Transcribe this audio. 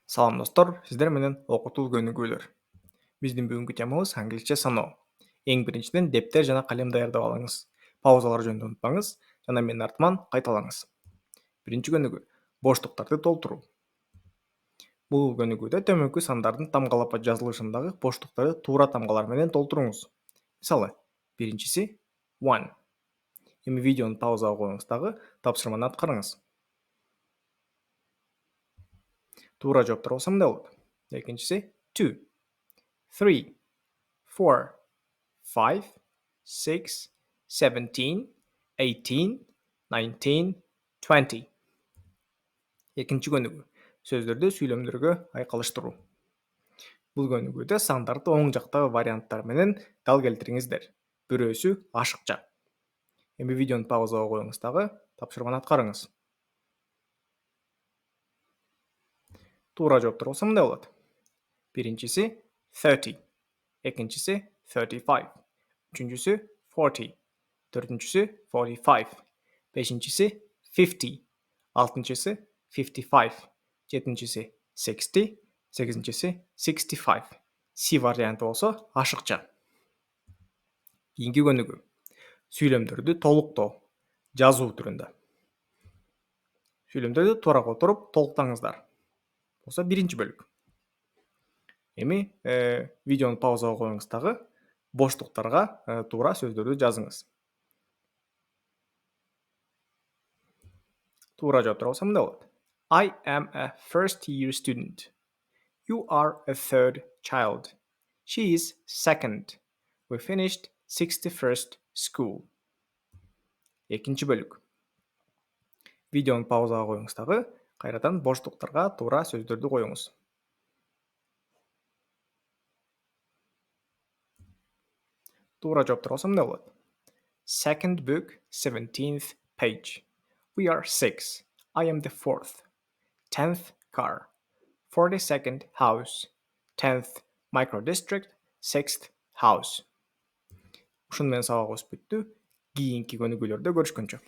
Салам достор, сиздер менен окутуу көнүгүүлөр. Биздин бүгүнкү темабыз англисче саноо. Эң биринчиден дептер жана калем даярдап алыңыз. Паузалар жөнүндө унутпаңыз жана менин артыман кайталаңыз. Биринчи көнүгүү боштуктарды толтуруу. Бул көнүгүүдө төмөнкү сандардын тамгалапа жазылышындагы боштуктарды туура тамгалар менен толтуруңуз. Мисалы, биринчиси one. Эми видеону паузага коюңуз дагы тапшырманы аткарыңыз. Туура жооптор болсо мындай болот. Экинчиси two, three, four, 5, 6, 17, 18, 19, 20. Экинчи көнүгүү сөздөрдү сүйлөмдөргө айкалыштыруу. Бул көнүгүүдө сандарды оң жактагы варианттар менен дал келтириңиздер. Бирөөсү ашыкча. Эми видеону паузага коюңуз дагы тапшырманы аткарыңыз. Туура жооптор болсо мындай болот. Биринчиси 30, экинчиси 35, үчүнчүсү 40, төртүнчүсү 45, бешинчиси 50, алтынчысы 55, жетинчиси 60, сегизинчиси 65. Си варианты болсо ашыкча. Кийинки көнүгүү сүйлөмдөрдү толуктоо, жазуу түрүндө. Сүйлөмдөрдү туура которуп толуктаңыздар. Болсо биринчи бөлүк. Эми видеону паузага коюңуз дагы боштуктарга туура сөздөрдү жазыңыз. Туура жооптор болсо мындай болот. I am a first year student. You are a third child. She is second. We finished 61st school. Экинчи бөлүк. Видеону паузага коюңуз дагы кайрадан боштуктарга туура сөздөрдү коюңуз. Туура жооптор болсо мындай болот. Second book, 17th page. We are 6. I am the 4th. 10th car. 42nd house. 10th microdistrict. 6th house. Ушуну менен сабак өсүп бүттү. Кийинки көнүгүүлөрдө көрүшкөнчө.